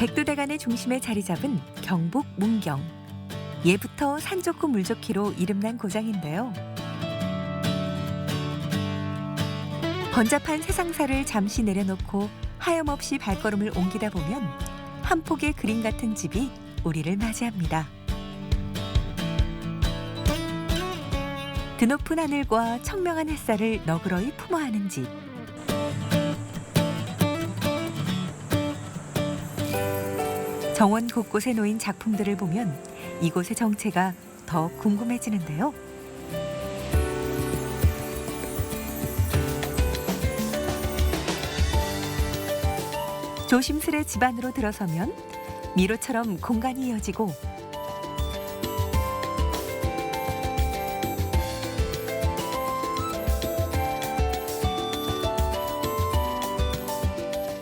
백두대간의 중심에 자리 잡은 경북 문경. 예부터 산 좋고 물 좋기로 이름난 고장인데요. 번잡한 세상사를 잠시 내려놓고 하염없이 발걸음을 옮기다 보면 한 폭의 그림 같은 집이 우리를 맞이합니다. 드높은 하늘과 청명한 햇살을 너그러이 품어하는 집. 정원 곳곳에 놓인 작품들을 보면 이곳의 정체가 더 궁금해지는데요. 조심스레 집 안으로 들어서면 미로처럼 공간이 이어지고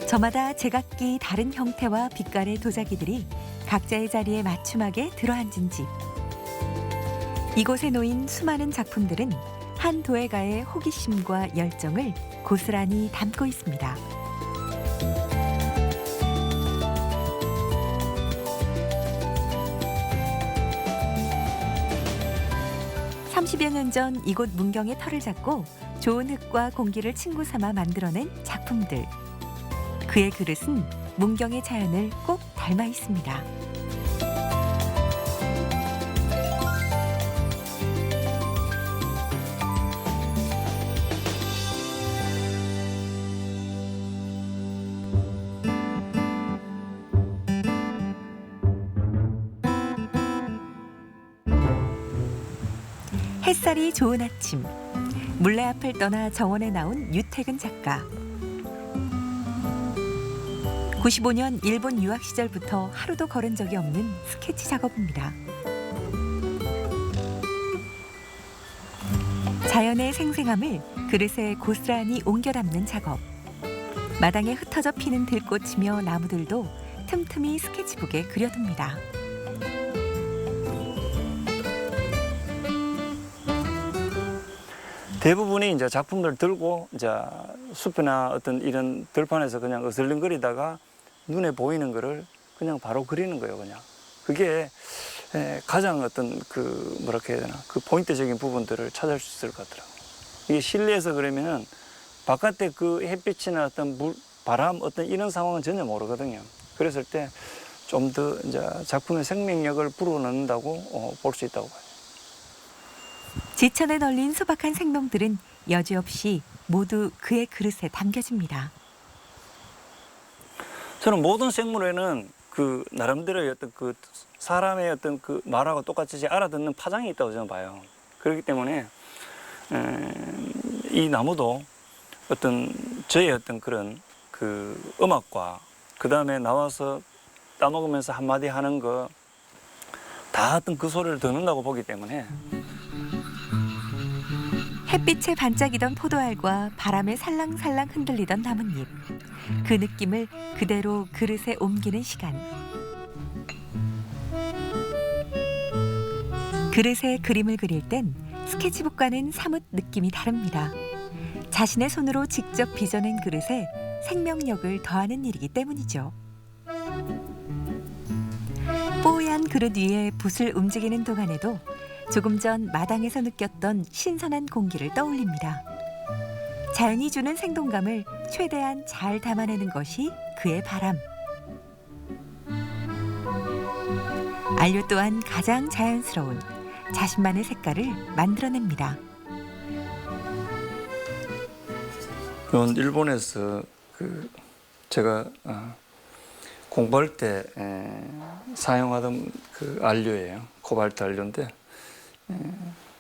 저마다 제각기 다른 형태와 빛깔의 도자기들이 각자의 자리에 맞춤하게 들어앉은 집. 이곳에 놓인 수많은 작품들은 한 도예가의 호기심과 열정을 고스란히 담고 있습니다. 30여 년 전 이곳 문경의 터를 잡고 좋은 흙과 공기를 친구 삼아 만들어낸 작품들. 그의 그릇은 문경의 자연을 꼭 닮아 있습니다. 햇살이 좋은 아침, 물레 앞을 떠나 정원에 나온 유택은 작가. 95년 일본 유학 시절부터 하루도 걸은 적이 없는 스케치 작업입니다. 자연의 생생함을 그릇에 고스란히 옮겨 담는 작업. 마당에 흩어져 피는 들꽃이며 나무들도 틈틈이 스케치북에 그려둡니다. 대부분이 이제 작품들 들고 이제 숲이나 어떤 이런 들판에서 그냥 어슬렁거리다가 눈에 보이는 거를 그냥 바로 그리는 거예요, 그냥. 그게 가장 어떤 그 뭐랄까 해야 되나 그 포인트적인 부분들을 찾을 수 있을 것 같더라고요. 이게 실내에서 그러면은 바깥에 그 햇빛이나 어떤 물, 바람 어떤 이런 상황은 전혀 모르거든요. 그랬을 때 좀 더 이제 작품의 생명력을 불어넣는다고 볼 수 있다고 봐요. 지천에 널린 소박한 생동들은 여지없이 모두 그의 그릇에 담겨집니다. 저는 모든 생물에는 그 나름대로의 어떤 그 사람의 어떤 그 말하고 똑같이 알아듣는 파장이 있다고 저는 봐요. 그렇기 때문에 이 나무도 어떤 저의 어떤 그런 그 음악과 그 다음에 나와서 따먹으면서 한마디 하는 거 다 어떤 그 소리를 듣는다고 보기 때문에 햇빛에 반짝이던 포도알과 바람에 살랑살랑 흔들리던 나뭇잎. 그 느낌을 그대로 그릇에 옮기는 시간. 그릇에 그림을 그릴 땐 스케치북과는 사뭇 느낌이 다릅니다. 자신의 손으로 직접 빚어낸 그릇에 생명력을 더하는 일이기 때문이죠. 뽀얀 그릇 위에 붓을 움직이는 동안에도 조금 전 마당에서 느꼈던 신선한 공기를 떠올립니다. 자연이 주는 생동감을 최대한 잘 담아내는 것이 그의 바람. 안료 또한 가장 자연스러운 자신만의 색깔을 만들어냅니다. 이건 일본에서 그 제가 공부할 때 사용하던 그 안료예요. 코발트 안료인데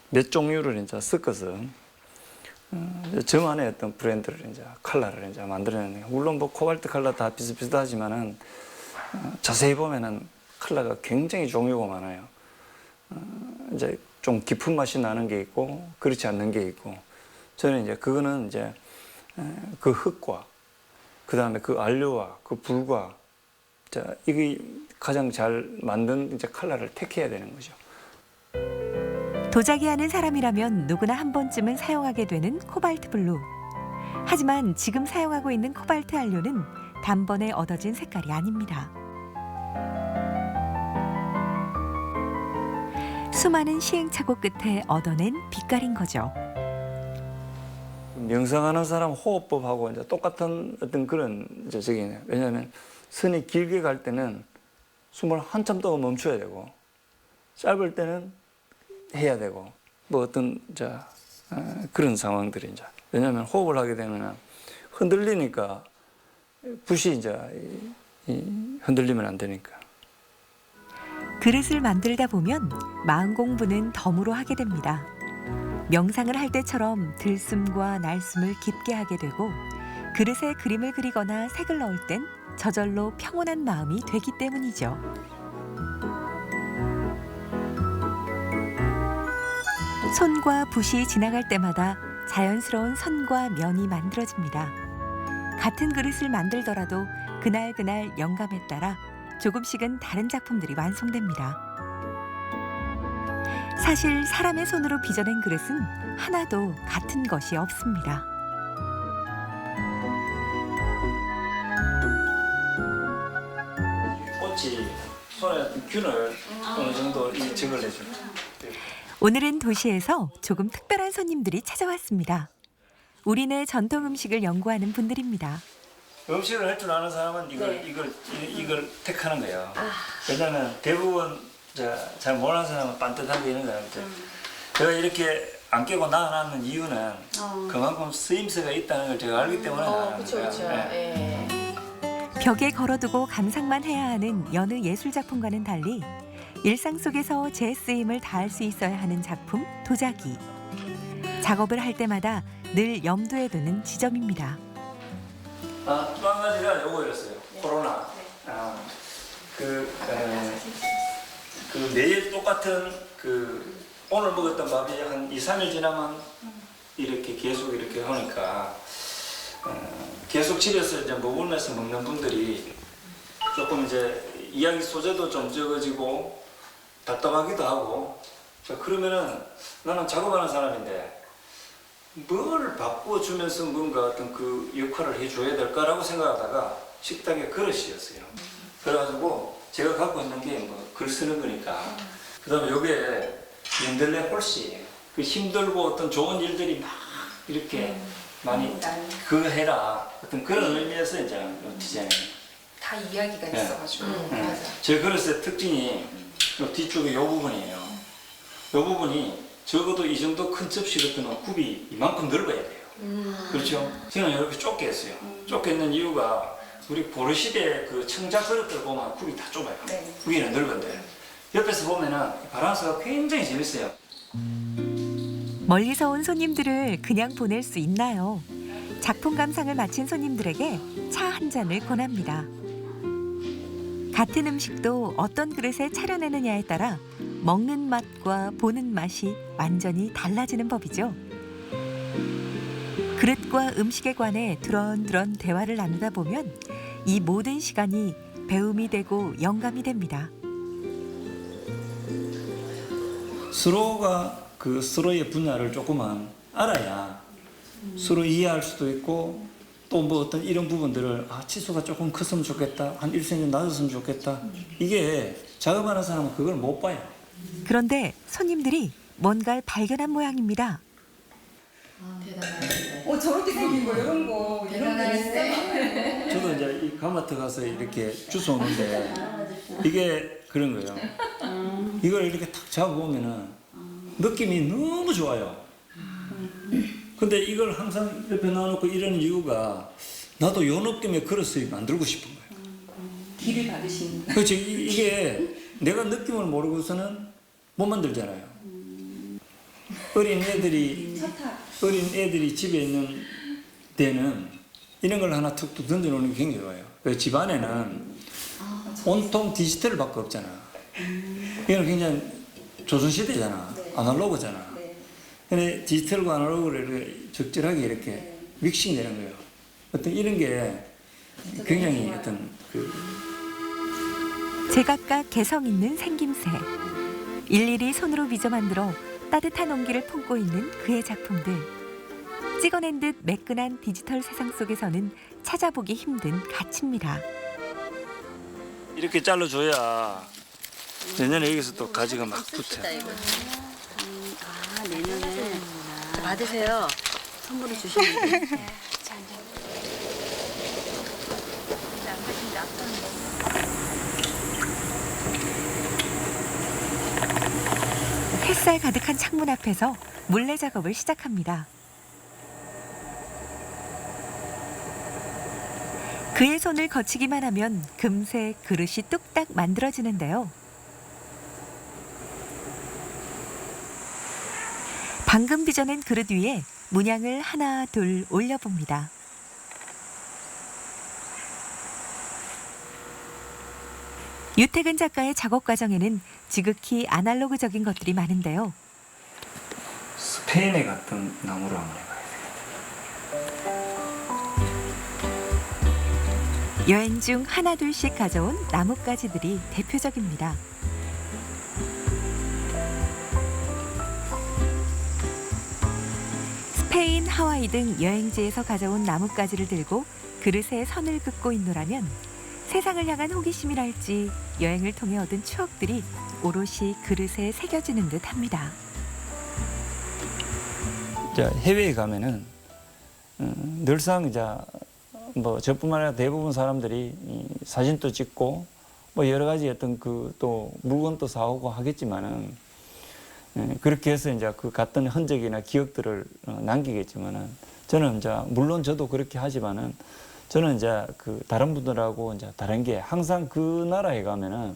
몇 종류를 이제 섞어서 저만의 어떤 브랜드를 이제 컬러를 이제 만들어내는. 물론 뭐 코발트 컬러 다 비슷비슷하지만은 자세히 보면은 컬러가 굉장히 종류가 많아요. 이제 좀 깊은 맛이 나는 게 있고 그렇지 않는 게 있고 저는 이제 그거는 이제 그 흙과 그 다음에 그 안료와 그 불과 자 이게 가장 잘 만든 이제 컬러를 택해야 되는 거죠. 도자기 하는 사람이라면 누구나 한 번쯤은 사용하게 되는 코발트 블루. 하지만 지금 사용하고 있는 코발트 안료는 단번에 얻어진 색깔이 아닙니다. 수많은 시행착오 끝에 얻어낸 빛깔인 거죠. 명상하는 사람 호흡법하고 이제 똑같은 어떤 그런 이제 저기네. 왜냐하면 선이 길게 갈 때는 숨을 한참 동안 멈춰야 되고 짧을 때는 해야 되고 뭐 어떤 그런 상황들이 이제 왜냐하면 호흡을 하게 되면 흔들리니까 붓이 이제 흔들리면 안 되니까. 그릇을 만들다 보면 마음 공부는 덤으로 하게 됩니다. 명상을 할 때처럼 들숨과 날숨을 깊게 하게 되고 그릇에 그림을 그리거나 색을 넣을 땐 저절로 평온한 마음이 되기 때문이죠. 손과 붓이 지나갈 때마다 자연스러운 선과 면이 만들어집니다. 같은 그릇을 만들더라도 그날 영감에 따라 조금씩은 다른 작품들이 완성됩니다. 사실 사람의 손으로 빚어낸 그릇은 하나도 같은 것이 없습니다. 꽃이 손에 균을 어느 정도 적을 내줍니다. 오늘은 도시에서 조금 특별한 손님들이 찾아왔습니다. 우리네 전통 음식을 연구하는 분들입니다. 음식을 할 줄 아는 사람은 이걸 택하는 거예요. 왜냐하면 대부분 잘 모르는 사람은 빤듯하게 이런 거예요. 제가 이렇게 안 깨고 나눠놨는 이유는 그만큼 쓰임새가 있다는 걸 제가 알기 때문에 나눠놨는 거예요. 벽에 걸어두고 감상만 해야 하는 여느 예술 작품과는 달리 일상 속에서 제 쓰임을 다할 수 있어야 하는 작품 도자기. 작업을 할 때마다 늘 염두에 두는 지점입니다. 또 한 가지가 요거였어요. 코로나. 내일 똑같은 오늘 먹었던 밥이 한 2, 3일 지나면 이렇게 계속 이렇게 하니까 계속 집에서 이제 머물면서 먹는 분들이 조금 이제 이야기 소재도 좀 적어지고 답답하기도 하고 그러면은 나는 작업하는 사람인데 뭘 바꿔주면서 뭔가 어떤 그 역할을 해줘야 될까라고 생각하다가 식탁에 그릇이었어요. 그래가지고 제가 갖고 있는 게 뭐 글 쓰는 거니까 그 다음에 요게 맨들레 홀씨 그 힘들고 어떤 좋은 일들이 막 이렇게 많이 그거 해라 어떤 그런 의미에서 이제 디자인 다 이야기가 있어가지고 맞아. 제 그릇의 특징이 요 뒤쪽에 요 부분이에요. 요 부분이 적어도 이 정도 큰 접시 같은 건 굽이 이만큼 넓어야 돼요. 그렇죠? 저는 이렇게 좁게 했어요. 좁게 했는 이유가 우리 보르시대 그 청자 그릇들 보면 굽이 다 좁아요. 네. 위는 넓은데 옆에서 보면은 바란스가 굉장히 재밌어요. 멀리서 온 손님들을 그냥 보낼 수 있나요? 작품 감상을 마친 손님들에게 차 한 잔을 권합니다. 같은 음식도 어떤 그릇에 차려내느냐에 따라 먹는 맛과 보는 맛이 완전히 달라지는 법이죠. 그릇과 음식에 관해 두런두런 대화를 나누다 보면 이 모든 시간이 배움이 되고 영감이 됩니다. 서로가 그 서로의 분야를 조금만 알아야 서로 이해할 수도 있고 또 뭐 어떤 이런 부분들을 치수가 조금 컸으면 좋겠다, 한 1cm 낮았으면 좋겠다. 이게 작업하는 사람은 그걸 못 봐요. 그런데 손님들이 뭔가를 발견한 모양입니다. 저렇게 생긴 거 이런 거 대단하시네. 저도 이제 이 가마트 가서 이렇게 주워오는데 이게 그런 거예요. 이걸 이렇게 탁 잡아보면은 느낌이 너무 좋아요. 근데 이걸 항상 옆에 놔놓고 이러는 이유가 나도 요 느낌의 그릇을 만들고 싶은 거예요. 길을 받으신 그렇지. 이게 내가 느낌을 모르고서는 못 만들잖아요. 어린 애들이 집에 있는 데는 이런 걸 하나 툭툭 던져놓는 게 굉장히 좋아요. 집 안에는 온통 디지털밖에 없잖아. 이건 굉장히 조선시대잖아. 아날로그잖아. 근데 디지털과 아날로그를 적절하게 이렇게 믹싱되는 거예요. 어떤 이런 게 굉장히 어떤 제각각 개성 있는 생김새. 일일이 손으로 빚어 만들어 따뜻한 온기를 품고 있는 그의 작품들. 찍어낸 듯 매끈한 디지털 세상 속에서는 찾아보기 힘든 가치입니다. 이렇게 잘라줘야 내년에 여기서 또 가지가 막 붙어. 아, 내년에 받으세요. 선물을 주시면 돼요. 햇살 가득한 창문 앞에서 물레 작업을 시작합니다. 그의 손을 거치기만 하면 금세 그릇이 뚝딱 만들어지는데요. 방금 빚어낸 그릇 위에 문양을 하나 둘 올려봅니다. 유태근 작가의 작업 과정에는 지극히 아날로그적인 것들이 많은데요. 스페인에 갔던 나무로 한번 해봐야 돼. 여행 중 하나 둘씩 가져온 나뭇가지들이 대표적입니다. 스페인, 하와이 등 여행지에서 가져온 나뭇가지를 들고 그릇에 선을 긋고 있노라면 세상을 향한 호기심이랄지 여행을 통해 얻은 추억들이 오롯이 그릇에 새겨지는 듯합니다. 자, 해외에 가면은 늘상 이제 뭐 저뿐만 아니라 대부분 사람들이 이 사진도 찍고 뭐 여러 가지 어떤 그 또 물건도 사오고 하겠지만은 그렇게 해서 이제 그 갔던 흔적이나 기억들을 남기겠지만은 저는 이제 물론 저도 그렇게 하지만은 저는 이제 그 다른 분들하고 이제 다른 게 항상 그 나라에 가면은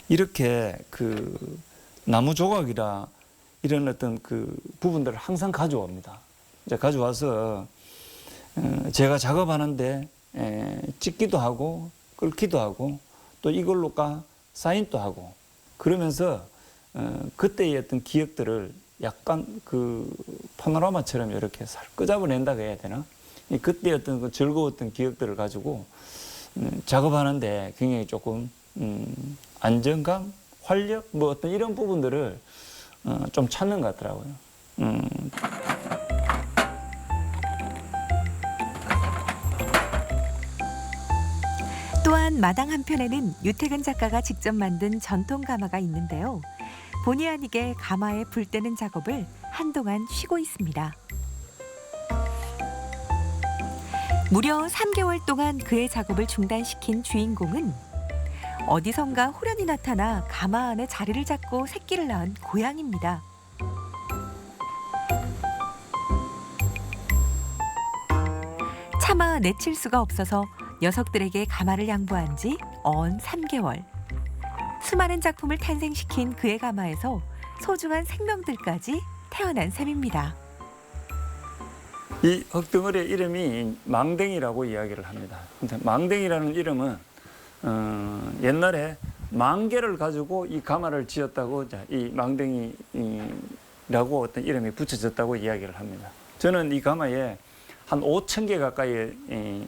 이렇게 그 나무 조각이라 이런 어떤 그 부분들을 항상 가져옵니다. 이제 가져와서 제가 작업하는데 찍기도 하고 끓기도 하고 또 이걸로가 사인도 하고 그러면서 그때의 어떤 기억들을 약간 그 파노라마처럼 이렇게 살 끄잡아낸다고 해야 되나? 그때 어떤 그 즐거웠던 기억들을 가지고 작업하는데 굉장히 조금 안정감, 활력 뭐 어떤 이런 부분들을 좀 찾는 것 같더라고요. 또한 마당 한편에는 유태근 작가가 직접 만든 전통 가마가 있는데요. 본의 아니게 가마에 불 떼는 작업을 한동안 쉬고 있습니다. 무려 3개월 동안 그의 작업을 중단시킨 주인공은 어디선가 호련히 나타나 가마 안에 자리를 잡고 새끼를 낳은 고양입니다. 차마 내칠 수가 없어서 녀석들에게 가마를 양보한 지 언 3개월. 수많은 작품을 탄생시킨 그의 가마에서 소중한 생명들까지 태어난 셈입니다. 이 흙덩어리의 이름이 망댕이라고 이야기를 합니다. 근데 망댕이라는 이름은 옛날에 망개를 가지고 이 가마를 지었다고 이 망댕이라고 어떤 이름이 붙여졌다고 이야기를 합니다. 저는 이 가마에 한 5,000개 가까이의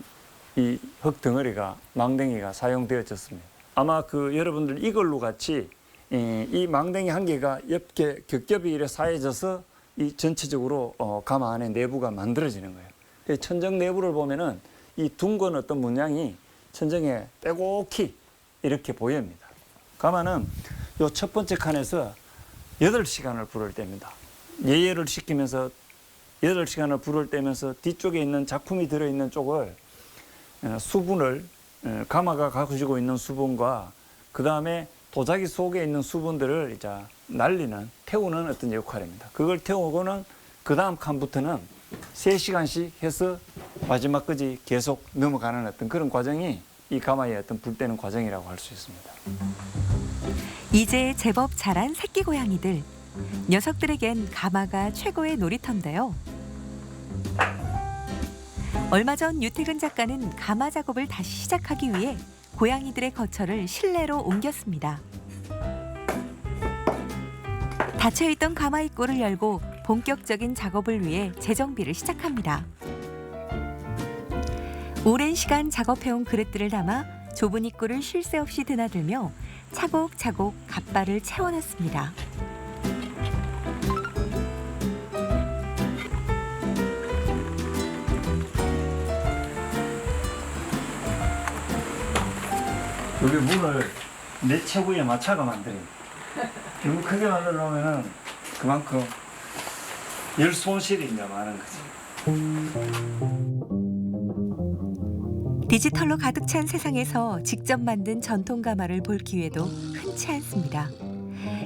이 흙덩어리가 망댕이가 사용되어졌습니다. 아마 그 여러분들 이걸로 같이 이 망댕이 한 개가 옆에 겹겹이 이렇게 쌓여져서 이 전체적으로 가마 안에 내부가 만들어지는 거예요. 천정 내부를 보면은 이 둥근 어떤 문양이 천정에 빼곡히 이렇게 보입니다. 가마는 요 첫 번째 칸에서 8시간을 불을 뗍니다. 예열을 시키면서 8시간을 불을 떼면서 뒤쪽에 있는 작품이 들어있는 쪽을 수분을 가마가 가지고 있는 수분과 그 다음에 도자기 속에 있는 수분들을 이제 날리는 태우는 어떤 역할입니다. 그걸 태우고는 그 다음 칸부터는 3시간씩 해서 마지막까지 계속 넘어가는 어떤 그런 과정이 이 가마의 어떤 불 때는 과정이라고 할 수 있습니다. 이제 제법 자란 새끼 고양이들. 녀석들에겐 가마가 최고의 놀이터인데요. 얼마 전 유태근 작가는 가마 작업을 다시 시작하기 위해 고양이들의 거처를 실내로 옮겼습니다. 닫혀있던 가마 입구를 열고 본격적인 작업을 위해 재정비를 시작합니다. 오랜 시간 작업해온 그릇들을 담아 좁은 입구를 쉴 새 없이 드나들며 차곡차곡 갓발을 채워놨습니다. 여기 문을 내 체구에 맞춰가 만들어요. 너무 크게 만들려면은 그만큼 열 손실이 이제 많은 거지. 디지털로 가득 찬 세상에서 직접 만든 전통 가마를 볼 기회도 흔치 않습니다.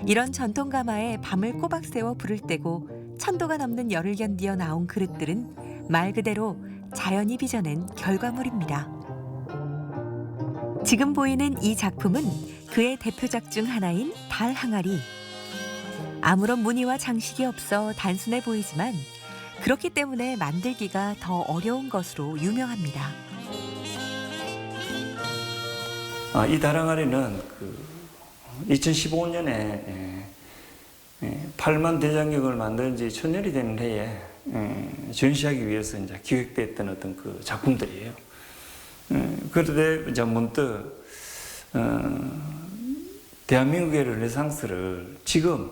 이런 전통 가마에 밤을 꼬박 새워 불을 떼고 천도가 넘는 열을 견디어 나온 그릇들은 말 그대로 자연이 빚어낸 결과물입니다. 지금 보이는 이 작품은 그의 대표작 중 하나인 달 항아리. 아무런 무늬와 장식이 없어 단순해 보이지만 그렇기 때문에 만들기가 더 어려운 것으로 유명합니다. 이 다랑아리는 2015년에 8만 대장경을 만든 지 1000년이 되는 해에 전시하기 위해서 이제 기획됐던 어떤 그 작품들이에요. 그런데 이제 문득 대한민국의 르네상스를 지금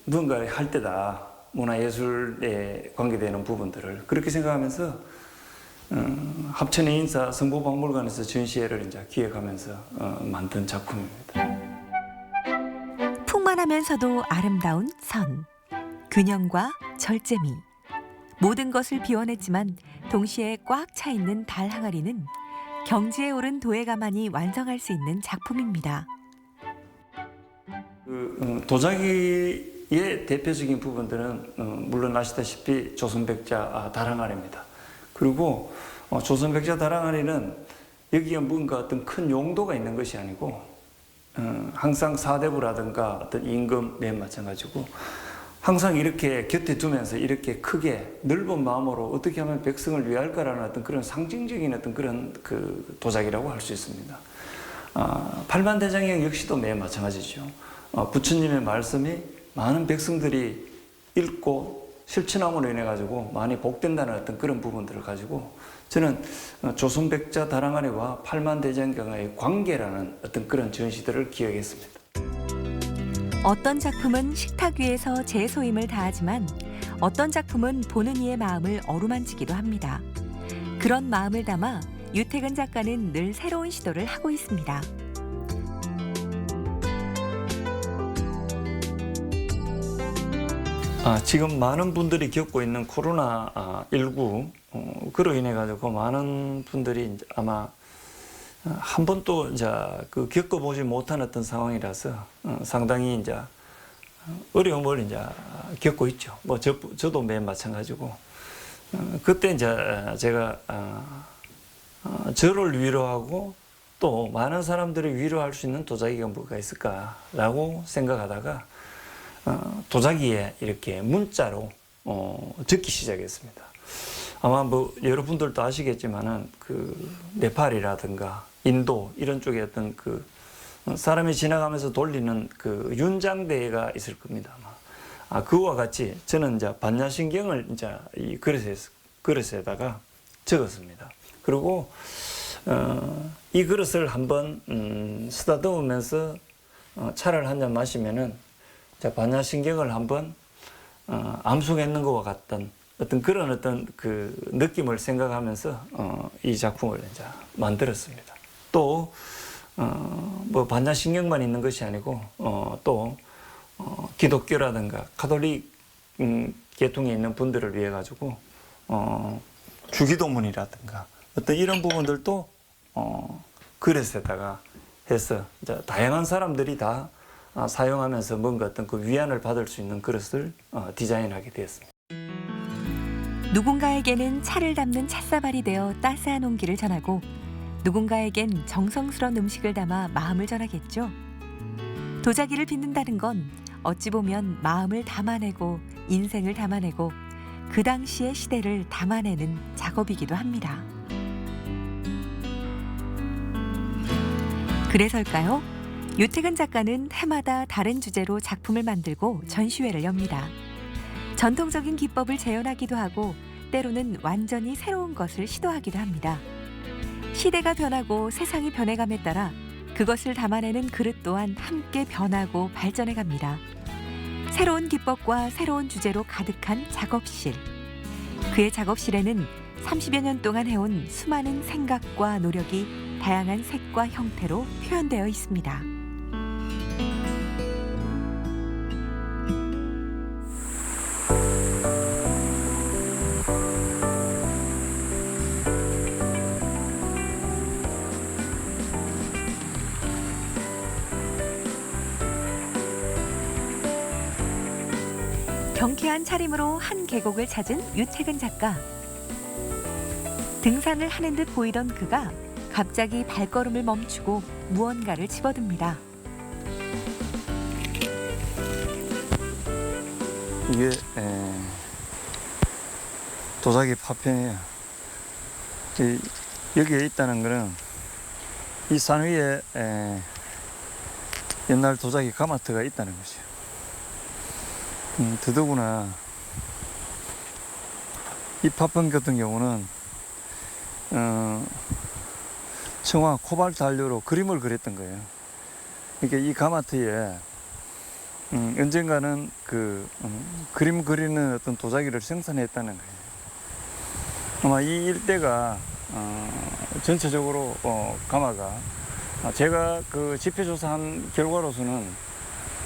누군가 할 때다. 문화예술에 관계되는 부분들을 그렇게 생각하면서 합천의 인사 성보박물관에서 전시회를 이제 기획하면서 만든 작품입니다. 풍만하면서도 아름다운 선, 균형과 절제미. 모든 것을 비워냈지만 동시에 꽉 차 있는 달 항아리는 경지에 오른 도예가만이 완성할 수 있는 작품입니다. 도자기의 대표적인 부분들은 물론 아시다시피 조선백자 다랑아리입니다. 그리고 조선백자 다랑아리는 여기에 뭔가 어떤 큰 용도가 있는 것이 아니고 항상 사대부라든가 어떤 임금 맨 마찬가지고 항상 이렇게 곁에 두면서 이렇게 크게 넓은 마음으로 어떻게 하면 백성을 위할까라는 어떤 그런 상징적인 어떤 그런 그 도자기라고 할 수 있습니다. 팔만대장경 역시도 매우 마찬가지죠. 부처님의 말씀이 많은 백성들이 읽고 실천함으로 인해 가지고 많이 복된다는 어떤 그런 부분들을 가지고 저는 조선백자 다랑아리와 팔만대장경의 관계라는 어떤 그런 전시들을 기획했습니다. 어떤 작품은 식탁 위에서 제 소임을 다하지만 어떤 작품은 보는 이의 마음을 어루만지기도 합니다. 그런 마음을 담아 유태근 작가는 늘 새로운 시도를 하고 있습니다. 지금 많은 분들이 겪고 있는 코로나19 그로 인해 가지고 많은 분들이 이제 아마 한 번도 이제 그 겪어보지 못한 어떤 상황이라서 상당히 이제 어려움을 이제 겪고 있죠. 뭐 저도 맨 마찬가지고 그때 이제 제가 저를 위로하고 또 많은 사람들을 위로할 수 있는 도자기가 뭐가 있을까라고 생각하다가 도자기에 이렇게 문자로 적기 시작했습니다. 아마 뭐 여러분들도 아시겠지만은 그 네팔이라든가 인도 이런 쪽에 어떤 그 사람이 지나가면서 돌리는 그 윤장대가 있을 겁니다. 아마 그와 같이 저는 이제 반야신경을 이제 이 그릇에다가 적었습니다. 그리고 이 그릇을 한번 쓰다듬으면서 차를 한 잔 마시면은 반야신경을 한번 암송했는 것과 같던 어떤 그런 어떤 그 느낌을 생각하면서 이 작품을 이제 만들었습니다. 또 뭐 반야신경만 있는 것이 아니고 또 기독교라든가 가톨릭 계통에 있는 분들을 위해 가지고 주기도문이라든가 어떤 이런 부분들도 그릇에다가 해서 이제 다양한 사람들이 다 사용하면서 뭔가 어떤 그 위안을 받을 수 있는 그릇을 디자인하게 되었습니다. 누군가에게는 차를 담는 찻사발이 되어 따스한 온기를 전하고 누군가에겐 정성스러운 음식을 담아 마음을 전하겠죠. 도자기를 빚는다는 건 어찌 보면 마음을 담아내고 인생을 담아내고 그 당시의 시대를 담아내는 작업이기도 합니다. 그래서일까요? 유태근 작가는 해마다 다른 주제로 작품을 만들고 전시회를 엽니다. 전통적인 기법을 재현하기도 하고 때로는 완전히 새로운 것을 시도하기도 합니다. 시대가 변하고 세상이 변해감에 따라 그것을 담아내는 그릇 또한 함께 변하고 발전해 갑니다. 새로운 기법과 새로운 주제로 가득한 작업실. 그의 작업실에는 30여 년 동안 해온 수많은 생각과 노력이 다양한 색과 형태로 표현되어 있습니다. 경쾌한 차림으로 한 계곡을 찾은 유태근 작가. 등산을 하는 듯 보이던 그가 갑자기 발걸음을 멈추고 무언가를 집어듭니다. 이게 도자기 파편이에요. 여기에 있다는 거는 이 산 위에 옛날 도자기 가마트가 있다는 것이에요. 더더구나 이 파편 같은 경우는 청화 코발트 한료로 그림을 그렸던 거예요. 그러니까 이 가마트에 언젠가는 그림 그리는 어떤 도자기를 생산했다는 거예요. 아마 이 일대가 전체적으로 가마가 제가 그 지표 조사한 결과로서는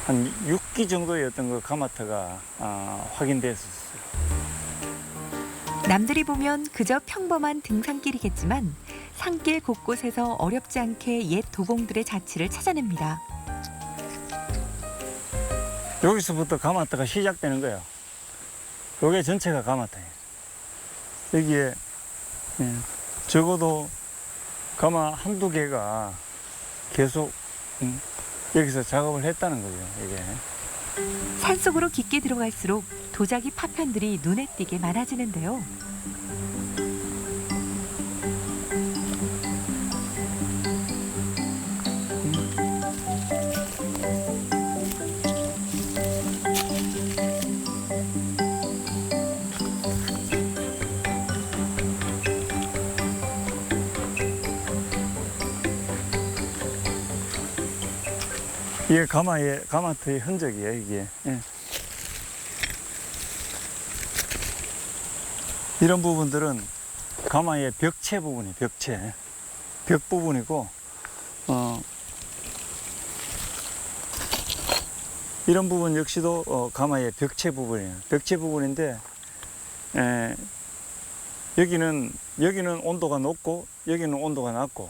한 6기 정도의 어떤 그 가마트가 확인됐었어요. 남들이 보면 그저 평범한 등산길이겠지만 산길 곳곳에서 어렵지 않게 옛 도공들의 자취를 찾아냅니다. 여기서부터 가마트가 시작되는 거예요. 여기 전체가 가마트예요. 여기에 적어도 가마 한두 개가 계속 여기서 작업을 했다는 거죠. 이게. 산속으로 깊게 들어갈수록 도자기 파편들이 눈에 띄게 많아지는데요. 이게 가마트의 흔적이에요, 이게. 예. 이런 부분들은 가마의 벽체 부분이 벽체. 벽 부분이고, 이런 부분 역시도 가마의 벽체 부분이에요. 벽체 부분인데, 여기는 온도가 높고, 여기는 온도가 낮고,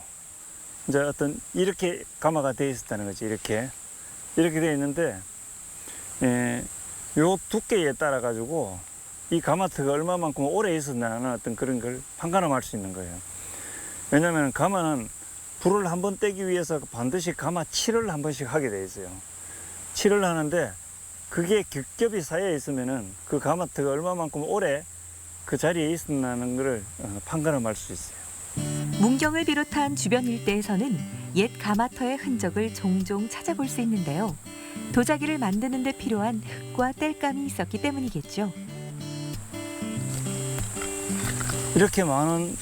이제 이렇게 가마가 되어 있었다는 거지, 이렇게 되어 있는데, 요 두께에 따라 가지고 이 가마트가 얼마만큼 오래 있었나는 어떤 그런 걸 판가름할 수 있는 거예요. 왜냐하면 가마는 불을 한번 떼기 위해서 반드시 가마 칠을 한 번씩 하게 돼 있어요. 칠을 하는데 그게 겹겹이 쌓여 있으면은 그 가마트가 얼마만큼 오래 그 자리에 있었나는 걸 판가름할 수 있어요. 문경을 비롯한 주변 일대에서는 옛 가마터의 흔적을 종종 찾아볼 수 있는데요. 도자기를 만드는 데 필요한 흙과 땔감이 있었기 때문이겠죠. 이렇게 많은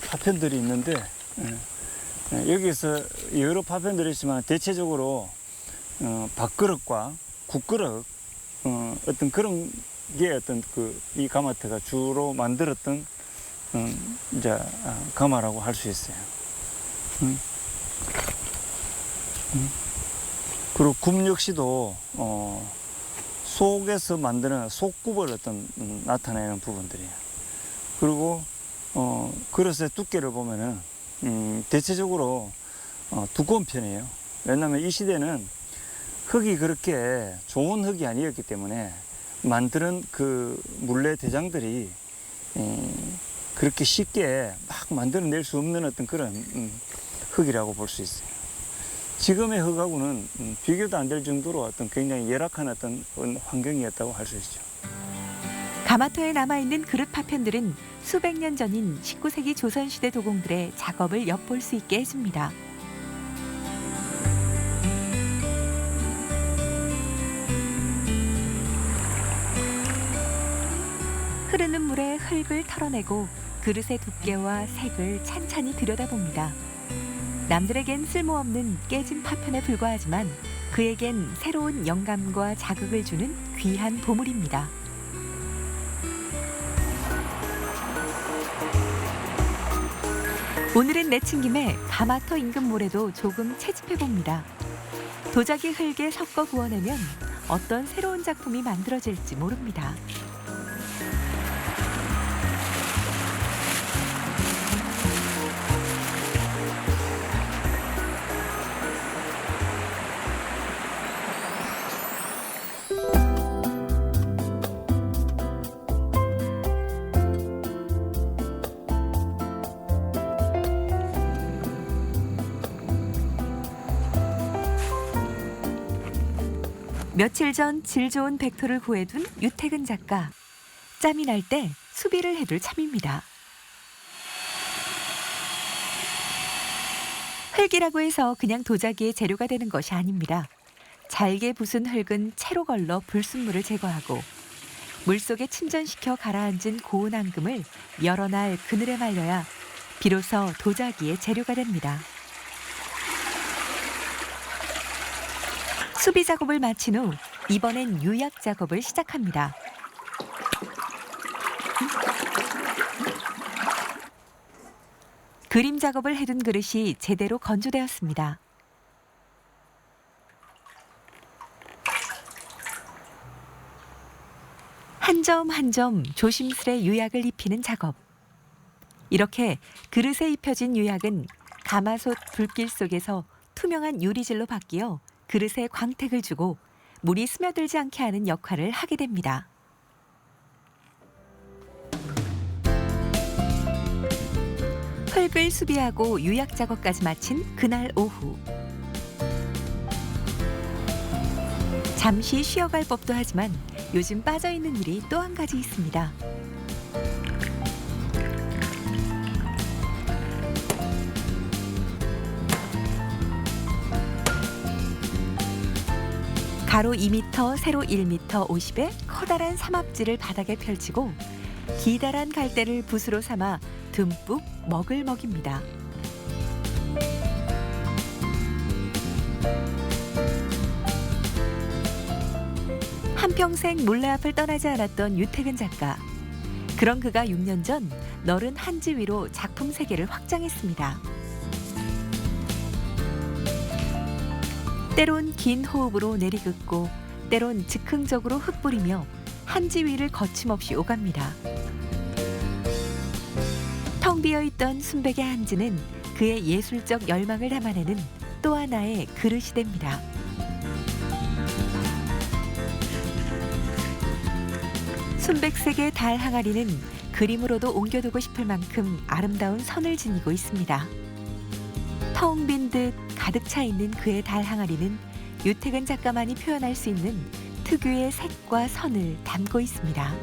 파편들이 있는데 여기서 여러 파편들이 있지만 대체적으로 밥그릇과 국그릇 어떤 그런 게 이 가마트가 주로 만들었던 이제 가마라고 할 수 있어요. 그리고 굽 역시도 속에서 만드는 속굽을 나타내는 부분들이에요. 그리고 그릇의 두께를 보면은 대체적으로 두꺼운 편이에요. 왜냐하면 이 시대는 흙이 그렇게 좋은 흙이 아니었기 때문에 만드는 그 물레 대장들이 그렇게 쉽게 막 만들어낼 수 없는 어떤 그런 흙이라고 볼 수 있어요. 지금의 흙하고는 비교도 안 될 정도로 굉장히 열악한 환경이었다고 할 수 있죠. 가마터에 남아있는 그릇 파편들은 수백 년 전인 19세기 조선시대 도공들의 작업을 엿볼 수 있게 해줍니다. 흐르는 물에 흙을 털어내고 그릇의 두께와 색을 찬찬히 들여다봅니다. 남들에겐 쓸모없는 깨진 파편에 불과하지만 그에겐 새로운 영감과 자극을 주는 귀한 보물입니다. 오늘은 내친 김에 가마터 인근 모래도 조금 채집해 봅니다. 도자기 흙에 섞어 구워내면 어떤 새로운 작품이 만들어질지 모릅니다. 며칠 전 질 좋은 백토를 구해둔 유태근 작가. 짬이 날 때 수비를 해둘 참입니다. 흙이라고 해서 그냥 도자기의 재료가 되는 것이 아닙니다. 잘게 부순 흙은 채로 걸러 불순물을 제거하고 물속에 침전시켜 가라앉은 고운 앙금을 여러 날 그늘에 말려야 비로소 도자기의 재료가 됩니다. 수비 작업을 마친 후 이번엔 유약 작업을 시작합니다. 그림 작업을 해둔 그릇이 제대로 건조되었습니다. 한 점 한 점 조심스레 유약을 입히는 작업. 이렇게 그릇에 입혀진 유약은 가마솥 불길 속에서 투명한 유리질로 바뀌어 그릇에 광택을 주고 물이 스며들지 않게 하는 역할을 하게 됩니다. 흙을 수비하고 유약 작업까지 마친 그날 오후. 잠시 쉬어갈 법도 하지만 요즘 빠져있는 일이 또 한 가지 있습니다. 가로 2m, 세로 1m 50의 커다란 삼합지를 바닥에 펼치고 기다란 갈대를 붓으로 삼아 듬뿍 먹을 먹입니다. 한평생 몰래 앞을 떠나지 않았던 유태근 작가. 그런 그가 6년 전 너른 한지 위로 작품 세계를 확장했습니다. 때론 긴 호흡으로 내리긋고 때론 즉흥적으로 흩뿌리며 한지 위를 거침없이 오갑니다. 텅 비어있던 순백의 한지는 그의 예술적 열망을 담아내는 또 하나의 그릇이 됩니다. 순백색의 달 항아리는 그림으로도 옮겨두고 싶을 만큼 아름다운 선을 지니고 있습니다. 텅 빈 듯 가득 차 있는 그의 달 항아리는 유태근 작가만이 표현할 수 있는 특유의 색과 선을 담고 있습니다.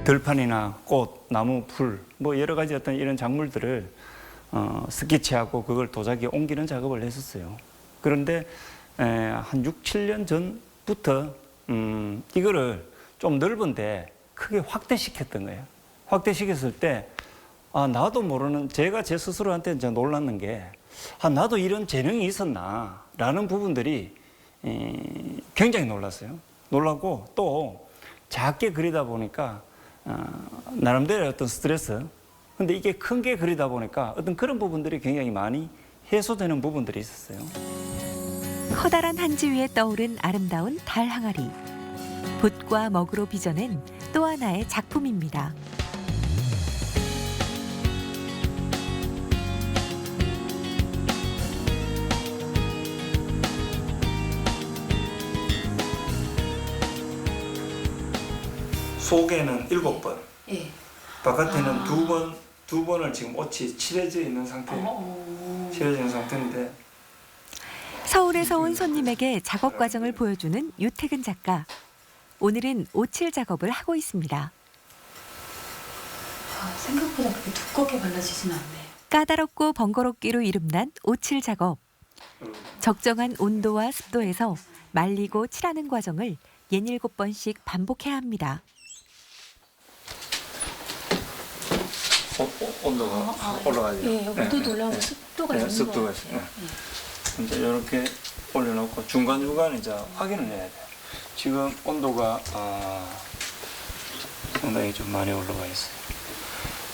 들판이나 꽃, 나무, 풀, 뭐 여러 가지 어떤 이런 작물들을 스케치하고 그걸 도자기에 옮기는 작업을 했었어요. 그런데 한 6, 7년 전부터 이거를 좀 넓은데 크게 확대시켰던 거예요. 확대시켰을 때 나도 모르는, 제가 제 스스로한테 이제 놀랐는 게 나도 이런 재능이 있었나 라는 부분들이 굉장히 놀랐어요. 놀랐고 또 작게 그리다 보니까 나름대로의 어떤 스트레스, 근데 이게 큰 게 그리다 보니까 어떤 그런 부분들이 굉장히 많이 해소되는 부분들이 있었어요. 커다란 한지 위에 떠오른 아름다운 달 항아리. 붓과 먹으로 빚어낸 또 하나의 작품입니다. 속에는 7번, 예. 바깥에는 두 번을 지금 옷이 칠해져 있는 상태인데 서울에서 온 손님에게 작업 과정을 보여주는 유태근 작가. 오늘은 오칠 작업을 하고 있습니다. 생각보다 그렇게 두껍게 발라지진 않네요. 까다롭고 번거롭기로 이름난 오칠 작업. 적정한 온도와 습도에서 말리고 칠하는 과정을 67번씩 반복해야 합니다. 온도가 올라가죠. 예, 여기도 올라가고 습도가 있는 습도가 거 있어요. 이제 이렇게 올려놓고 중간중간 이제 확인을 해야 돼요. 지금 온도가 상당히 좀 많이 올라가 있어요.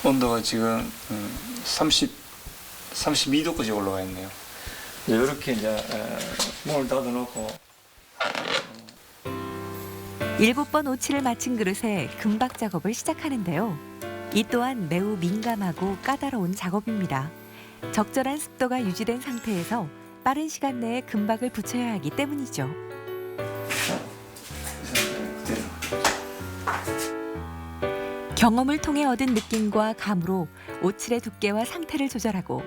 온도가 지금 32도까지 올라가 있네요. 이제 이렇게 이제 문을 닫아놓고 7번 오치를 마친 그릇에 금박 작업을 시작하는데요. 이 또한 매우 민감하고 까다로운 작업입니다. 적절한 습도가 유지된 상태에서 빠른 시간 내에 금박을 붙여야 하기 때문이죠. 경험을 통해 얻은 느낌과 감으로 오칠의 두께와 상태를 조절하고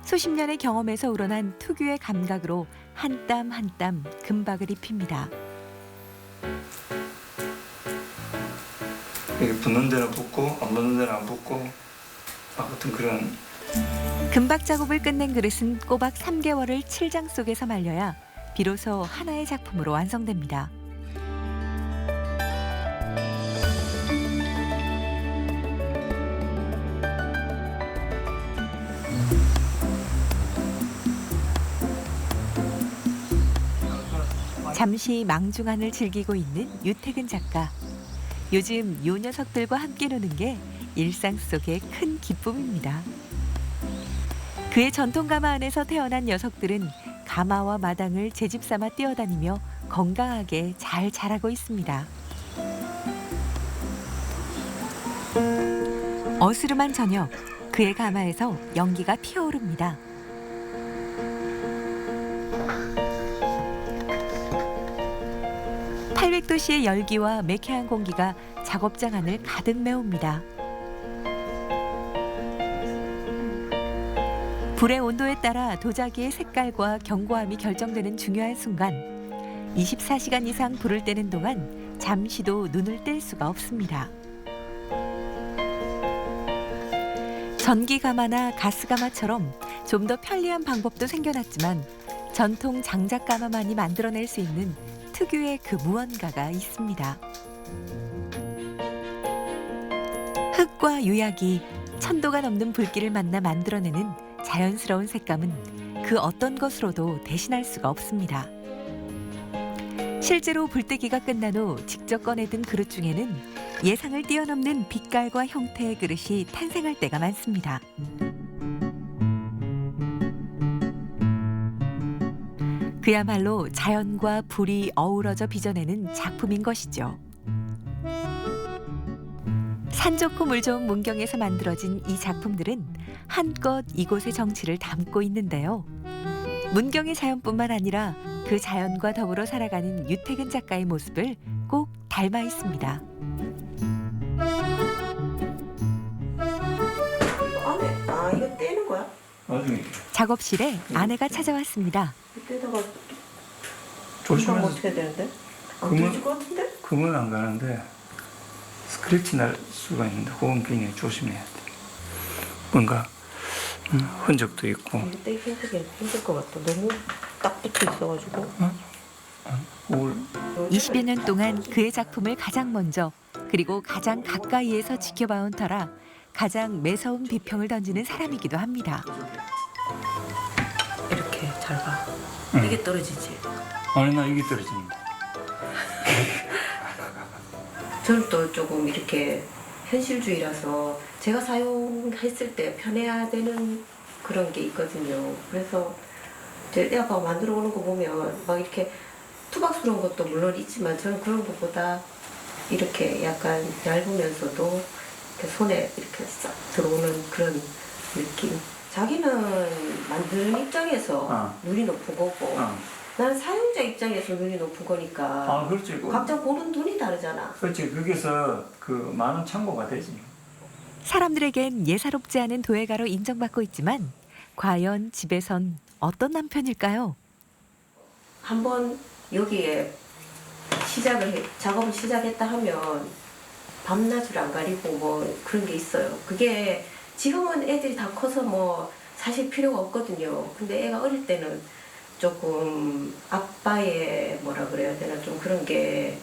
수십 년의 경험에서 우러난 특유의 감각으로 한 땀 한 땀 금박을 입힙니다. 이게 붙는 데는 붙고 안 붙는 데는 안 붙고 아무튼 그런 금박 작업을 끝낸 그릇은 꼬박 3개월을 칠장 속에서 말려야 비로소 하나의 작품으로 완성됩니다. 잠시 망중한을 즐기고 있는 유태근 작가. 요즘 요 녀석들과 함께 노는 게 일상 속의 큰 기쁨입니다. 그의 전통 가마 안에서 태어난 녀석들은 가마와 마당을 제집 삼아 뛰어다니며 건강하게 잘 자라고 있습니다. 어스름한 저녁, 그의 가마에서 연기가 피어오릅니다. 팔백도시의 열기와 매캐한 공기가 작업장 안을 가득 메웁니다. 불의 온도에 따라 도자기의 색깔과 견고함이 결정되는 중요한 순간, 24시간 이상 불을 떼는 동안 잠시도 눈을 뗄 수가 없습니다. 전기 가마나 가스 가마처럼 좀 더 편리한 방법도 생겨났지만 전통 장작 가마만이 만들어낼 수 있는 특유의 그 무언가가 있습니다. 흙과 유약이 천도가 넘는 불길을 만나 만들어내는 자연스러운 색감은 그 어떤 것으로도 대신할 수가 없습니다. 실제로 불때기가 끝난 후 직접 꺼내든 그릇 중에는 예상을 뛰어넘는 빛깔과 형태의 그릇이 탄생할 때가 많습니다. 그야말로 자연과 불이 어우러져 빚어내는 작품인 것이죠. 산 좋고 물 좋은 문경에서 만들어진 이 작품들은 한껏 이곳의 정치를 담고 있는데요. 문경의 자연뿐만 아니라 그 자연과 더불어 살아가는 유태근 작가의 모습을 꼭 닮아 있습니다. 이거 떼는 거야? 나중에 작업실에 아내가 찾아왔습니다. 떼다가 조심해서 어떻게 되는데? 안 그러면- 떼질 것 같은데? 금은 안 가는데 스크래치 날 수가 있는데 그건 굉장히 조심해야 돼. 뭔가 흔적도 있고 이거 떼기 힘들 것 같아. 너무 딱 붙어 있어가지고. 올 20여 년 동안 그의 작품을 가장 먼저 그리고 가장 가까이에서 지켜봐온 터라 가장 매서운 비평을 던지는 사람이기도 합니다. 이렇게 잘 봐. 응. 이게 떨어지지. 아니 나 이게 떨어집니다. 저는 또 조금 이렇게 현실주의라서 제가 사용했을 때 편해야 되는 그런 게 있거든요. 그래서 제 아빠가 만들어 오는 거 보면 막 이렇게 투박스러운 것도 물론 있지만 저는 그런 것보다 이렇게 약간 얇으면서도 이렇게 손에 이렇게 싹 들어오는 그런 느낌. 자기는 만드는 입장에서 눈이 높은 거고 나는 사용자 입장에서 눈이 높은 거니까 그렇지. 각자 보는 눈이 다르잖아. 그렇지. 거기서 그 많은 참고가 되지. 사람들에겐 예사롭지 않은 도예가로 인정받고 있지만 과연 집에선 어떤 남편일까요? 한번 여기에 작업을 시작했다 하면 밤낮을 안 가리고 뭐 그런 게 있어요. 그게 지금은 애들이 다 커서 뭐 사실 필요가 없거든요. 근데 애가 어릴 때는 조금 아빠의 뭐라 그래야 되나 좀 그런 게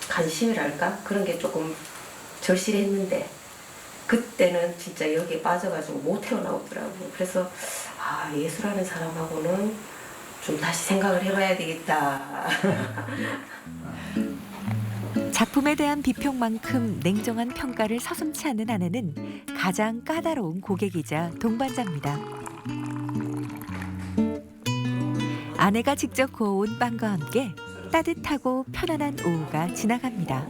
관심이랄까? 그런 게 조금 절실했는데 그때는 진짜 여기에 빠져가지고 못 헤어나오더라고요. 그래서 아, 예술하는 사람하고는 좀 다시 생각을 해봐야 되겠다. 작품에 대한 비평만큼 냉정한 평가를 서슴지 않는 아내는 가장 까다로운 고객이자 동반자입니다. 아내가 직접 구워온 빵과 함께 따뜻하고 편안한 오후가 지나갑니다.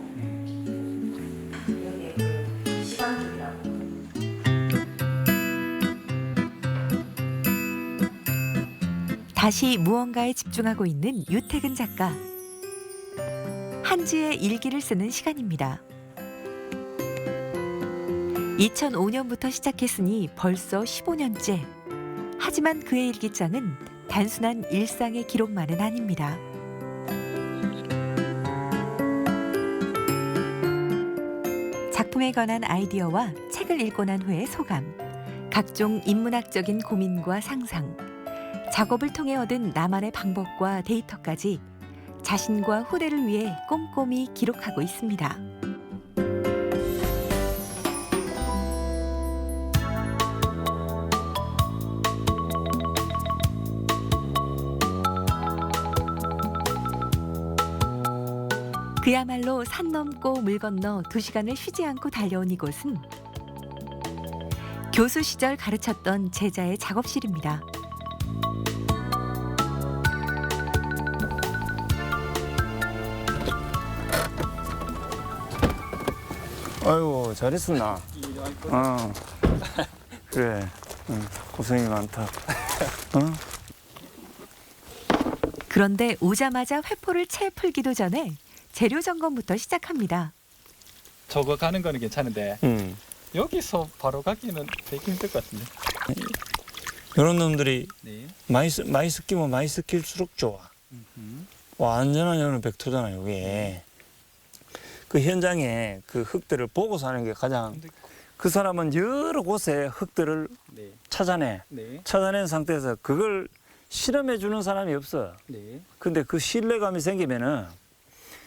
다시 무언가에 집중하고 있는 유태근 작가. 한지의 일기를 쓰는 시간입니다. 2005년부터 시작했으니 벌써 15년째. 하지만 그의 일기장은 단순한 일상의 기록만은 아닙니다. 작품에 관한 아이디어와 책을 읽고 난 후의 소감, 각종 인문학적인 고민과 상상, 작업을 통해 얻은 나만의 방법과 데이터까지 자신과 후대를 위해 꼼꼼히 기록하고 있습니다. 그야말로 산 넘고 물 건너 2시간을 쉬지 않고 달려온 이곳은 교수 시절 가르쳤던 제자의 작업실입니다. 아이고 잘했었나? 그래. 고생이 많다. 그런데 오자마자 회포를 채 풀기도 전에 재료 점검부터 시작합니다. 저거 가는 거는 괜찮은데 여기서 바로 가기는 되게 힘들 것 같은데. 이런 놈들이 네. 많이 섞이면 많이 섞일수록 좋아. 완전한 여는 백토잖아 이게. 그 현장에 그 흙들을 보고 사는 게 가장, 근데 그 사람은 여러 곳에 흙들을 네. 찾아낸 상태에서 그걸 실험해 주는 사람이 없어. 네. 근데 그 신뢰감이 생기면은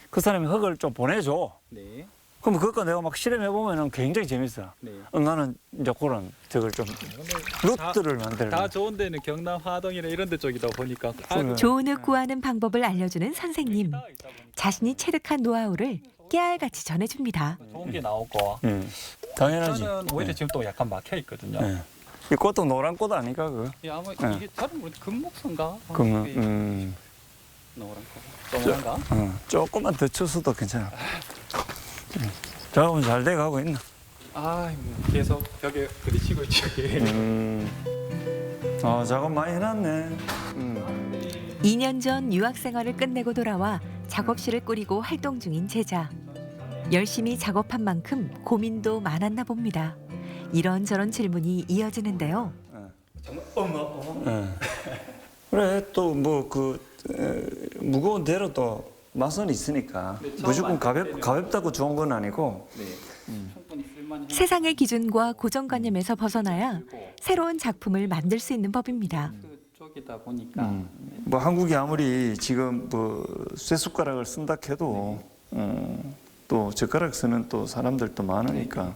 그 사람이 흙을 좀 보내줘. 네. 그럼 그거 내가 막 실험해 보면은 굉장히 재밌어. 네. 나는 이제 그런 저걸 좀 루트를 만들어. 다 좋은 데는 경남 화동이나 이런 데 쪽이다 보니까 좋은 흙 구하는 방법을 알려주는 선생님. 자신이 체득한 노하우를 깨알같이 전해줍니다. 좋은 게 나오고. 당연하지. 저는 오히려 지금 또 약간 막혀 있거든요. 네. 이 꽃도 노란 꽃 아닌가 그거? 아마 네. 이게 다른 뭐 금목선가? 그러면 노란 거. 노란가? 조금만 더 쳐서도 괜찮아. 작업은 잘 돼가고 있나? 계속 벽에 부딪히고 있지. 작업 많이 해놨네. 2년 전 유학 생활을 끝내고 돌아와 작업실을 꾸리고 활동 중인 제자. 열심히 작업한 만큼 고민도 많았나 봅니다. 이런저런 질문이 이어지는데요. 그래 또 뭐 무거운 대로 또 맛은 있으니까 무조건 가볍다고 좋은 건 아니고. 충분히 쓸만한 세상의 기준과 고정관념에서 벗어나야 새로운 작품을 만들 수 있는 법입니다. 쪽이다 보니까 뭐 한국이 아무리 지금 뭐 쇠숟가락을 쓴다 해도 또 젓가락 쓰는 또 사람들도 많으니까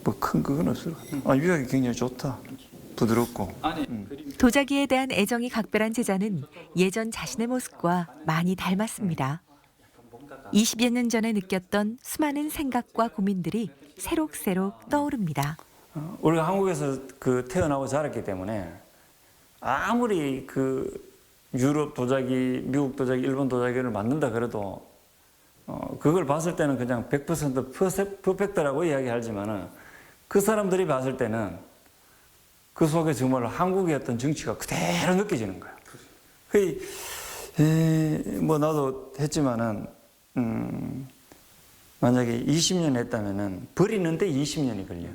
뭐 큰 그건 없을 것 같아. 유학이 굉장히 좋다. 부드럽고. 도자기에 대한 애정이 각별한 제자는 예전 자신의 모습과 많이 닮았습니다. 20여 년 전에 느꼈던 수많은 생각과 고민들이 새록새록 떠오릅니다. 우리가 한국에서 태어나고 자랐기 때문에 아무리 유럽 도자기, 미국 도자기, 일본 도자기를 만든다 그래도 그걸 봤을 때는 그냥 100% 퍼펙트라고 이야기하지만은 그 사람들이 봤을 때는 그 속에 정말 한국의 어떤 정치가 그대로 느껴지는 거야. 뭐 나도 했지만은 만약에 20년 했다면은 버리는데 20년이 걸려.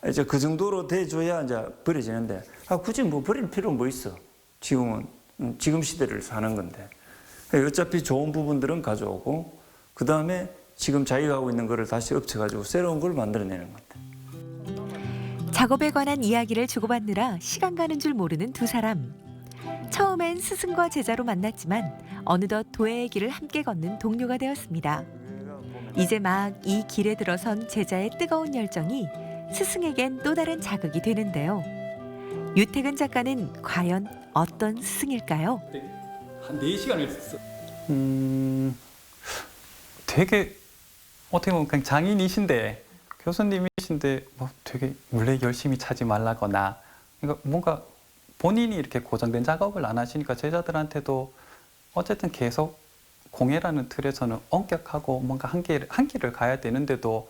이제 그 정도로 돼줘야 이제 버려지는데 굳이 뭐 버릴 필요는 뭐 있어. 지금은 지금 시대를 사는 건데 어차피 좋은 부분들은 가져오고 그 다음에 지금 자기가 하고 있는 거를 다시 엎쳐가지고 새로운 걸 만들어내는 것 같아. 작업에 관한 이야기를 주고받느라 시간 가는 줄 모르는 두 사람. 처음엔 스승과 제자로 만났지만 어느덧 도예의 길을 함께 걷는 동료가 되었습니다. 이제 막 이 길에 들어선 제자의 뜨거운 열정이 스승에겐 또 다른 자극이 되는데요. 유태근 작가는 과연 어떤 스승일까요? 한 4시간을 썼어. 되게 어떻게 보면 그냥 장인이신데 교수님이신데 뭐 되게 물레 열심히 차지 말라거나 그러니까 뭔가 본인이 이렇게 고정된 작업을 안 하시니까 제자들한테도 어쨌든 계속 공예라는 틀에서는 엄격하고 뭔가 한계를 가야 되는데도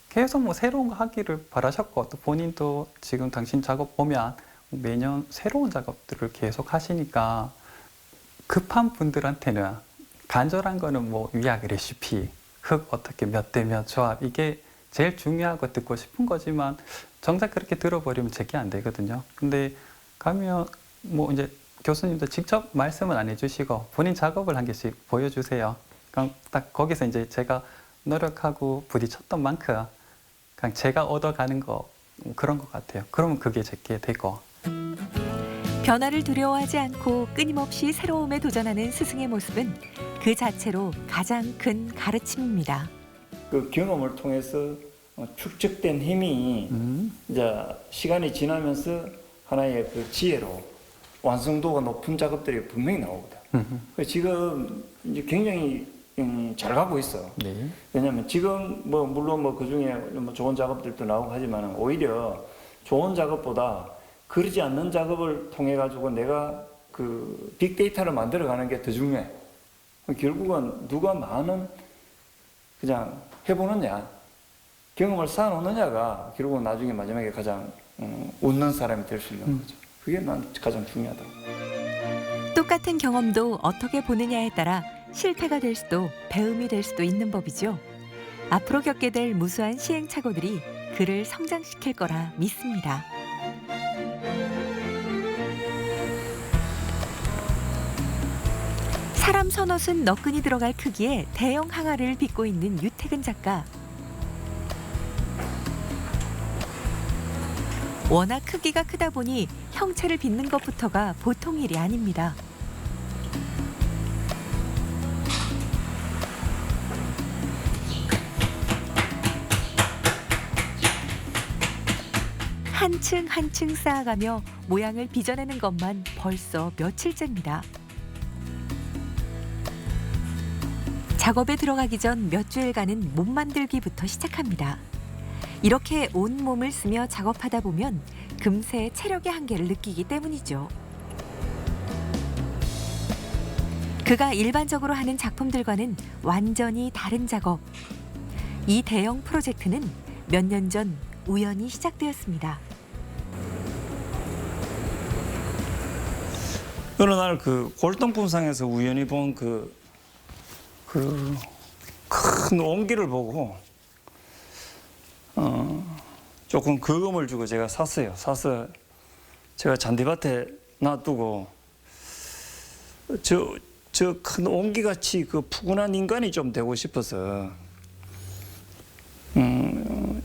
계속 뭐 새로운 거 하기를 바라셨고 또 본인도 지금 당신 작업 보면 매년 새로운 작업들을 계속 하시니까 급한 분들한테는 간절한 거는 뭐 위약 레시피, 흙 어떻게 몇 대 몇 조합 이게 제일 중요하고 듣고 싶은 거지만 정작 그렇게 들어버리면 제게 안 되거든요. 근데 가면 뭐 이제 교수님도 직접 말씀은 안 해주시고 본인 작업을 한 개씩 보여주세요. 그럼 딱 거기서 이제 제가 노력하고 부딪혔던 만큼 그냥 제가 얻어가는 거 그런 것 같아요. 그러면 그게 제게 되고. 변화를 두려워하지 않고 끊임없이 새로움에 도전하는 스승의 모습은 그 자체로 가장 큰 가르침입니다. 그 경험을 통해서 축적된 힘이 이제 시간이 지나면서 하나의 그 지혜로 완성도가 높은 작업들이 분명히 나오거든. 지금 이제 굉장히 잘 가고 있어. 네. 왜냐하면 지금 뭐 물론 뭐 그 중에 뭐 좋은 작업들도 나오고 하지만 오히려 좋은 작업보다 그러지 않는 작업을 통해 가지고 내가 그 빅데이터를 만들어가는 게 더 중요해. 결국은 누가 많은 그냥 해보느냐, 경험을 쌓아놓느냐가 결국은 나중에 마지막에 가장 웃는 사람이 될 수 있는 거죠. 그게 난 가장 중요하다. 똑같은 경험도 어떻게 보느냐에 따라 실패가 될 수도 배움이 될 수도 있는 법이죠. 앞으로 겪게 될 무수한 시행착오들이 그를 성장시킬 거라 믿습니다. 사람 서너순 너끈이 들어갈 크기의 대형 항아리를 빚고 있는 유태근 작가. 워낙 크기가 크다 보니 형체를 빚는 것부터가 보통 일이 아닙니다. 한 층 한 층 쌓아가며 모양을 빚어내는 것만 벌써 며칠째입니다. 작업에 들어가기 전 몇 주일간은 몸 만들기부터 시작합니다. 이렇게 온몸을 쓰며 작업하다 보면 금세 체력의 한계를 느끼기 때문이죠. 그가 일반적으로 하는 작품들과는 완전히 다른 작업. 이 대형 프로젝트는 몇 년 전 우연히 시작되었습니다. 어느 날 그 골동품상에서 우연히 본 그 큰 옹기를 보고 조금 거금을 주고 제가 샀어요. 사서 제가 잔디밭에 놔두고 저 큰 옹기같이 그 푸근한 인간이 좀 되고 싶어서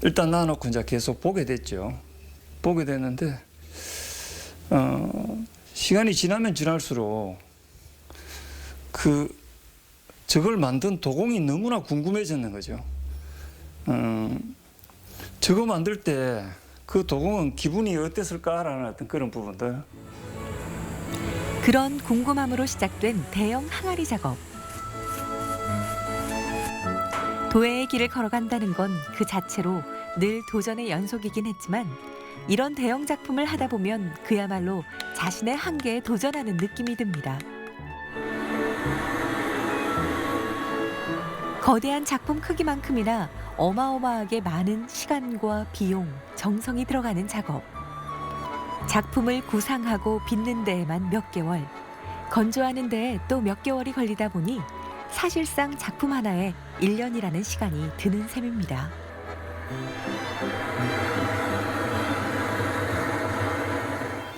일단 놔놓고 이제 계속 보게 됐죠. 보게 됐는데 시간이 지나면 지날수록 저걸 만든 도공이 너무나 궁금해졌는 거죠. 저거 만들 때 그 도공은 기분이 어땠을까라는 어떤 그런 부분들. 그런 궁금함으로 시작된 대형 항아리 작업. 도예의 길을 걸어간다는 건 그 자체로 늘 도전의 연속이긴 했지만 이런 대형 작품을 하다 보면 그야말로 자신의 한계에 도전하는 느낌이 듭니다. 거대한 작품 크기만큼이나 어마어마하게 많은 시간과 비용, 정성이 들어가는 작업. 작품을 구상하고 빚는 데에만 몇 개월, 건조하는 데에 또 몇 개월이 걸리다 보니 사실상 작품 하나에 1년이라는 시간이 드는 셈입니다.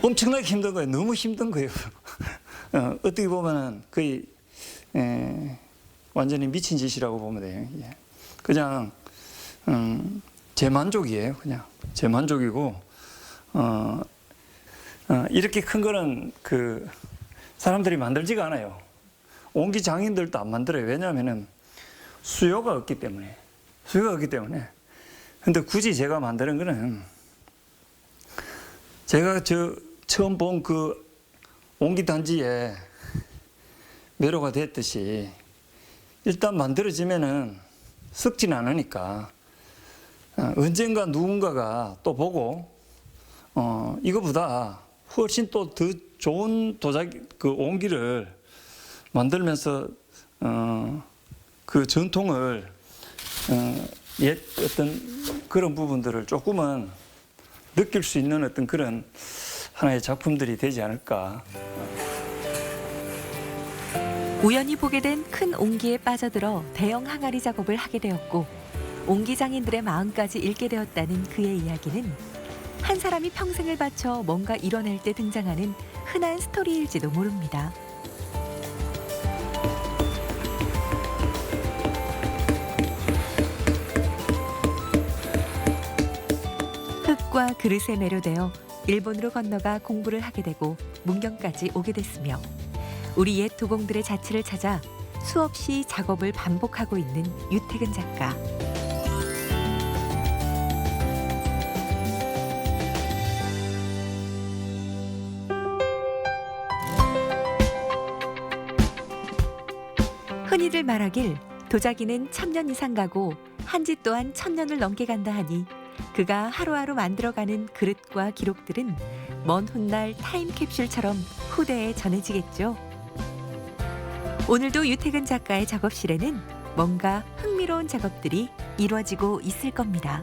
엄청나게 힘든 거예요. 너무 힘든 거예요. 어떻게 보면 거의 완전히 미친 짓이라고 보면 돼요. 그냥 제 만족이에요. 그냥 제 만족이고 이렇게 큰 거는 그 사람들이 만들지가 않아요. 옹기 장인들도 안 만들어요. 왜냐하면은 수요가 없기 때문에 근데 굳이 제가 만드는 거는 제가 처음 본 그 옹기단지에 매료가 됐듯이 일단 만들어지면은 썩진 않으니까 언젠가 누군가가 또 보고 이거보다 훨씬 또 더 좋은 도자기 그 옹기를 만들면서 그 전통을 옛 어떤 그런 부분들을 조금은 느낄 수 있는 어떤 그런 하나의 작품들이 되지 않을까. 우연히 보게 된 큰 옹기에 빠져들어 대형 항아리 작업을 하게 되었고 옹기 장인들의 마음까지 읽게 되었다는 그의 이야기는 한 사람이 평생을 바쳐 뭔가 이뤄낼 때 등장하는 흔한 스토리일지도 모릅니다. 흙과 그릇에 매료되어 일본으로 건너가 공부를 하게 되고 문경까지 오게 됐으며 우리 옛 도공들의 자취를 찾아 수없이 작업을 반복하고 있는 유택은 작가. 흔히들 말하길 도자기는 1000년 이상 가고 한지 또한 1000년을 넘게 간다 하니 그가 하루하루 만들어가는 그릇과 기록들은 먼 훗날 타임캡슐처럼 후대에 전해지겠죠. 오늘도 유택은 작가의 작업실에는 뭔가 흥미로운 작업들이 이루어지고 있을 겁니다.